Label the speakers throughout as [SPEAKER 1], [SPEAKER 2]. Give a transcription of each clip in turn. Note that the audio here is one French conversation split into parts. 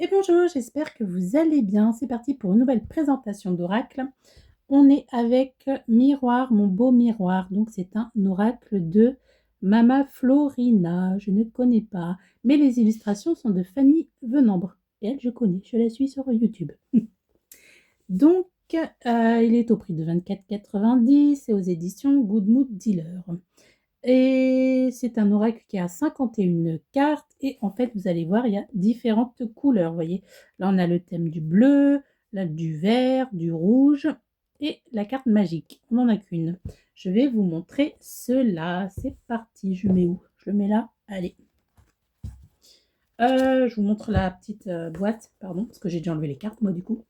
[SPEAKER 1] Et bonjour, j'espère que vous allez bien. C'est parti pour une nouvelle présentation d'oracle. On est avec Miroir, mon beau miroir. Donc c'est un oracle de Mama Florina. Je ne connais pas. Mais les illustrations sont de Fanny Venambre. Et elle, je connais. Je la suis sur YouTube. Donc, il est au prix de 24,90 et aux éditions Good Mood Dealer. Et c'est un oracle qui a 51 cartes. Et en fait, vous allez voir, il y a différentes couleurs. Vous voyez, là, on a le thème du bleu, là, du vert, du rouge et la carte magique. On n'en a qu'une. Je vais vous montrer cela. C'est parti. Je mets où? Je le mets là. Allez. Je vous montre la petite boîte. Pardon, parce que j'ai déjà enlevé les cartes, moi, du coup.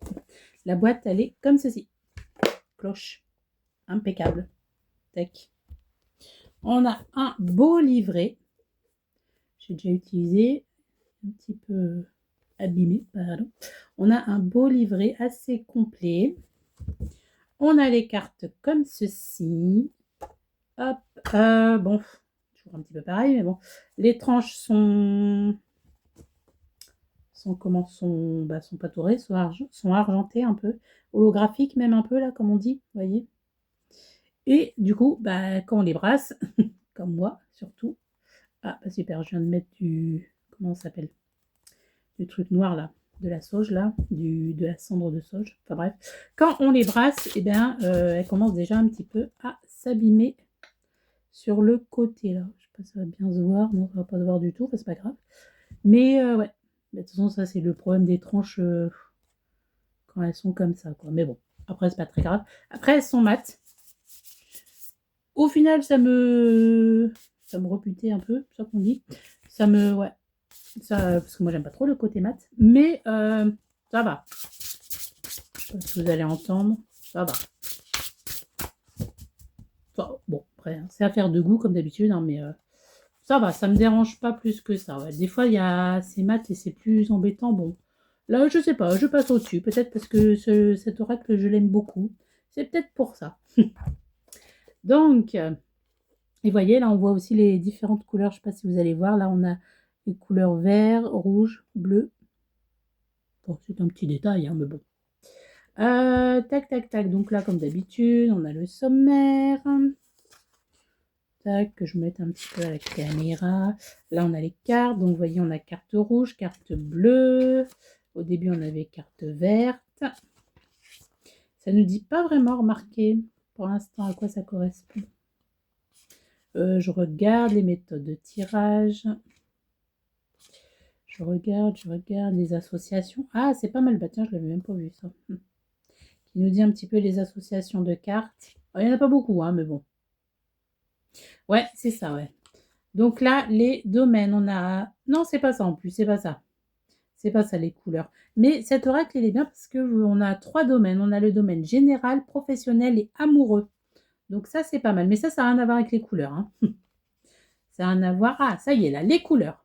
[SPEAKER 1] La boîte, elle est comme ceci. Cloche. Impeccable. Tac. On a un beau livret. J'ai déjà utilisé, un petit peu abîmé, pardon. On a un beau livret assez complet. On a les cartes comme ceci. Hop, bon, toujours un petit peu pareil, mais bon. Les tranches sont comment sont pas dorées, sont argentées un peu, holographiques même un peu là, comme on dit, vous voyez. Et du coup, quand on les brasse, comme moi surtout, super, je viens de mettre du, comment ça s'appelle, du truc noir là, de la sauge là, de la cendre de sauge, enfin bref. Quand on les brasse, eh bien, elles commencent déjà un petit peu à s'abîmer sur le côté là. Je sais pas si ça va bien se voir, non, ça va pas se voir du tout, enfin, c'est pas grave. Mais ouais, de toute façon, ça c'est le problème des tranches quand elles sont comme ça, quoi. Mais bon, après c'est pas très grave. Après elles sont mates. Au final, ça me reputait un peu, c'est ça qu'on dit. Ouais, ça, parce que moi j'aime pas trop le côté mat, mais ça va. Je sais pas si vous allez entendre, ça va. Enfin, bon, après, hein, c'est affaire de goût comme d'habitude, hein, mais ça va, ça me dérange pas plus que ça. Ouais. Des fois, il y a c'est mat et c'est plus embêtant. Bon, là, je sais pas, je passe au-dessus. Peut-être parce que cet oracle, je l'aime beaucoup. C'est peut-être pour ça. Donc, et voyez, là, on voit aussi les différentes couleurs. Je sais pas si vous allez voir. Là, on a les couleurs vert, rouge, bleu. Bon, c'est un petit détail, hein, mais bon. Tac, tac, tac. Donc là, comme d'habitude, on a le sommaire. Tac, que je mette un petit peu à la caméra. Là, on a les cartes. Donc, vous voyez, on a carte rouge, carte bleue. Au début, on avait carte verte. Ça ne dit pas vraiment remarqué pour l'instant à quoi ça correspond. Je regarde les méthodes de tirage. Je regarde les associations. Ah, c'est pas mal. Bah tiens, je l'avais même pas vu ça. Qui nous dit un petit peu les associations de cartes. Il n'y en a pas beaucoup, hein, mais bon. Ouais, c'est ça, ouais. Donc là, les domaines, on a... Non, c'est pas ça en plus, c'est pas ça. C'est pas ça, les couleurs. Mais cet oracle, il est bien parce qu'on a 3 domaines. On a le domaine général, professionnel et amoureux. Donc ça, c'est pas mal. Mais ça n'a rien à voir avec les couleurs. Hein. Ça n'a rien à voir... Ah, ça y est, là, les couleurs.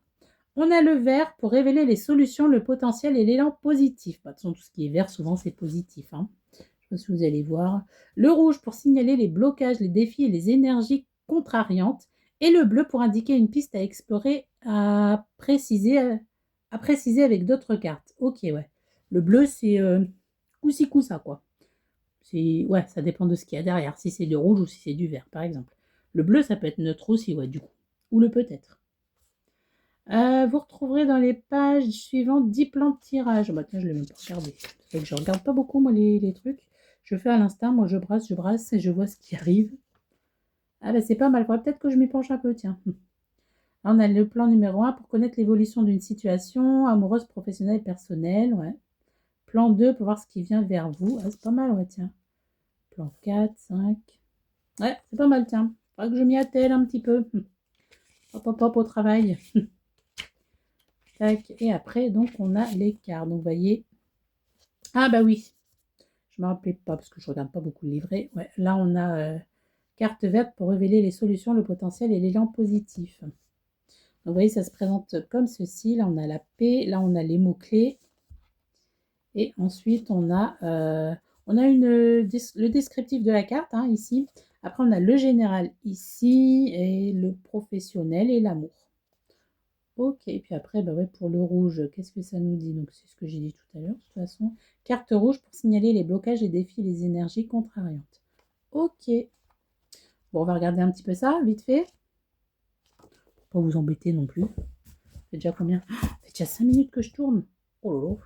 [SPEAKER 1] On a le vert pour révéler les solutions, le potentiel et l'élan positif. De toute façon, tout ce qui est vert, souvent, c'est positif. Hein. Je ne sais pas si vous allez voir. Le rouge pour signaler les blocages, les défis et les énergies contrariantes. Et le bleu pour indiquer une piste à explorer, à préciser avec d'autres cartes. Ok, ouais. Le bleu, c'est coup-ci, coup-ça, quoi. Ouais, ça dépend de ce qu'il y a derrière. Si c'est du rouge ou si c'est du vert, par exemple. Le bleu, ça peut être neutre aussi, ouais, du coup. Ou le peut-être. Vous retrouverez dans les pages suivantes 10 plans de tirage. Bah tiens, je ne l'ai même pas regardé. C'est que je regarde pas beaucoup, moi, les trucs. Je fais à l'instinct, moi, je brasse et je vois ce qui arrive. Ah bah c'est pas mal. Faudrait peut-être que je m'y penche un peu, tiens. Là, on a le plan numéro 1 pour connaître l'évolution d'une situation amoureuse, professionnelle, personnelle, ouais. Plan 2 pour voir ce qui vient vers vous. Ah, c'est pas mal, ouais, tiens. Plan 4, 5. Ouais, c'est pas mal, tiens. Faudrait que je m'y attelle un petit peu. Hop, hop, hop, au travail. Tac. Et après, donc, on a les cartes. Donc, vous voyez. Ah, bah oui. Je ne me rappelais pas parce que je ne regarde pas beaucoup le livret. Ouais, là, on a carte verte pour révéler les solutions, le potentiel et l'élan positif. Donc, vous voyez, ça se présente comme ceci. Là, on a la paix. Là, on a les mots-clés. Et ensuite, on a le descriptif de la carte, hein, ici. Après, on a le général ici et le professionnel et l'amour. Ok, et puis après, bah ouais, pour le rouge, qu'est-ce que ça nous dit? Donc, c'est ce que j'ai dit tout à l'heure, de toute façon. Carte rouge pour signaler les blocages et défier les énergies contrariantes. Ok. Bon, on va regarder un petit peu ça, vite fait. Pas vous embêter non plus. C'est déjà combien? Ça fait déjà 5 minutes que je tourne. Oh là là.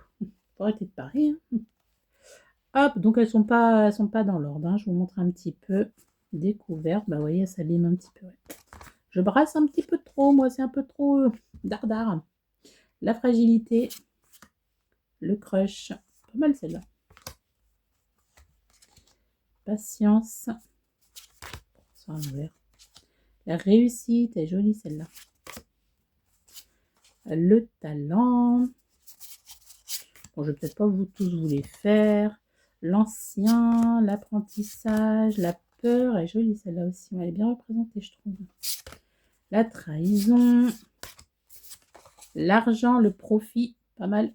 [SPEAKER 1] Faut arrêter de parler, hein. Hop, donc elles sont pas dans l'ordre, hein. Je vous montre un petit peu. Découverte, bah vous voyez, elle s'abîme un petit peu. Ouais. Je brasse un petit peu trop, moi, c'est un peu trop dardard. La fragilité, le crush, pas mal celle-là. Patience, ça à l'envers. La réussite, elle est jolie celle-là. Le talent. Bon, je vais peut-être pas vous tous vous les faire. L'ancien, l'apprentissage, la peur, elle est jolie celle-là aussi. Elle est bien représentée, je trouve. La trahison, l'argent, le profit, pas mal.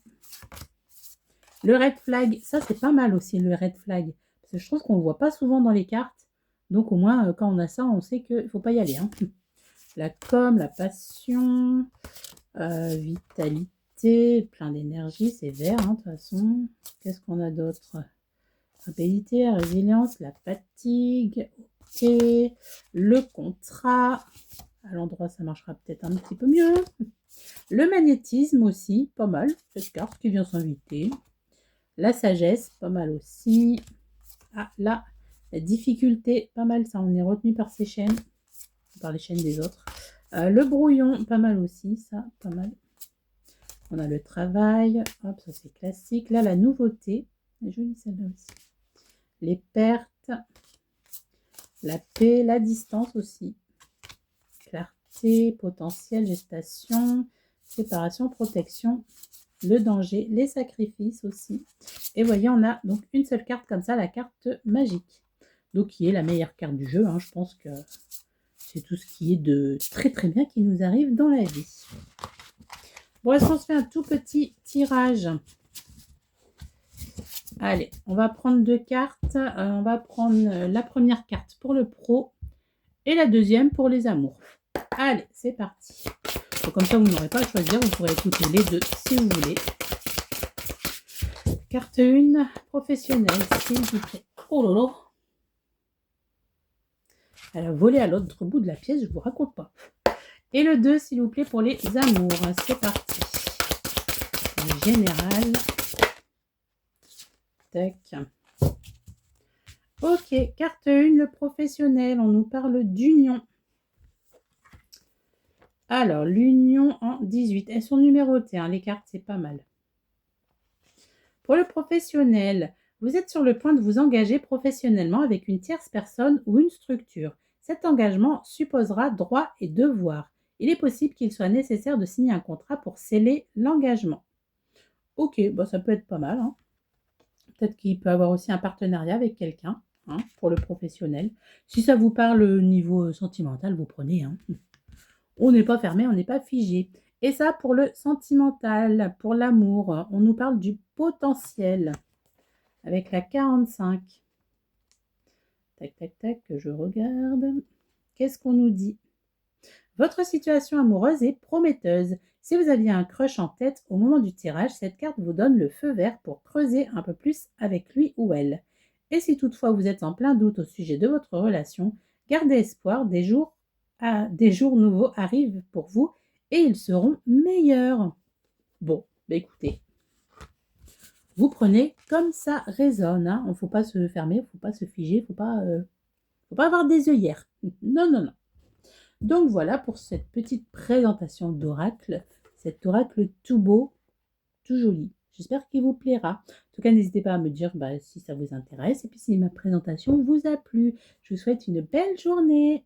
[SPEAKER 1] Le red flag, ça c'est pas mal aussi le red flag. Parce que je trouve qu'on ne voit pas souvent dans les cartes. Donc au moins, quand on a ça, on sait qu'il ne faut pas y aller. Hein. La com, la passion, vitalité, plein d'énergie, c'est vert, hein, de toute façon. Qu'est-ce qu'on a d'autre? Rapidité, la résilience, la fatigue, ok. Le contrat, à l'endroit ça marchera peut-être un petit peu mieux. Le magnétisme aussi, pas mal, cette carte qui vient s'inviter. La sagesse, pas mal aussi. Ah, là, la difficulté, pas mal ça, on est retenu par ces chaînes, par les chaînes des autres. Le brouillon, pas mal aussi, ça, pas mal. On a le travail, hop, ça c'est classique. Là, la nouveauté, elle est jolie celle-là aussi. Les pertes, la paix, la distance aussi. Clarté, potentiel, gestation, séparation, protection, le danger, les sacrifices aussi. Et vous voyez, on a donc une seule carte comme ça, la carte magique. Donc, qui est la meilleure carte du jeu. Hein. Je pense que c'est tout ce qui est de très très bien qui nous arrive dans la vie. Bon, est-ce qu'on se fait un tout petit tirage? Allez, on va prendre deux cartes. On va prendre la première carte pour le pro et la deuxième pour les amours. Allez, c'est parti. Donc, comme ça, vous n'aurez pas à choisir. Vous pourrez écouter les deux si vous voulez. Carte 1, professionnelle, s'il vous plaît. Oh là là. Elle a volé à l'autre bout de la pièce, je vous raconte pas. Et le 2, s'il vous plaît, pour les amours. C'est parti. En général. Tac. Ok, carte 1, le professionnel. On nous parle d'union. Alors, l'union en 18. Elles sont numérotées, hein, les cartes, c'est pas mal. Pour le professionnel, vous êtes sur le point de vous engager professionnellement avec une tierce personne ou une structure. Cet engagement supposera droits et devoirs. Il est possible qu'il soit nécessaire de signer un contrat pour sceller l'engagement. Ok, bah ça peut être pas mal. Hein. Peut-être qu'il peut avoir aussi un partenariat avec quelqu'un, hein, pour le professionnel. Si ça vous parle au niveau sentimental, vous prenez. Hein. On n'est pas fermé, on n'est pas figé. Et ça, pour le sentimental, pour l'amour, on nous parle du potentiel. Avec la 45. Tac, tac, tac, que je regarde. Qu'est-ce qu'on nous dit? Votre situation amoureuse est prometteuse. Si vous aviez un crush en tête au moment du tirage, cette carte vous donne le feu vert pour creuser un peu plus avec lui ou elle. Et si toutefois vous êtes en plein doute au sujet de votre relation, gardez espoir, des jours nouveaux arrivent pour vous et ils seront meilleurs. Bon, bah écoutez, vous prenez comme ça résonne. Hein. Il ne faut pas se fermer, il ne faut pas se figer, il ne faut pas avoir des œillères. Non, non, non. Donc voilà pour cette petite présentation d'oracle. Cet oracle tout beau, tout joli. J'espère qu'il vous plaira. En tout cas, n'hésitez pas à me dire si ça vous intéresse et puis si ma présentation vous a plu. Je vous souhaite une belle journée.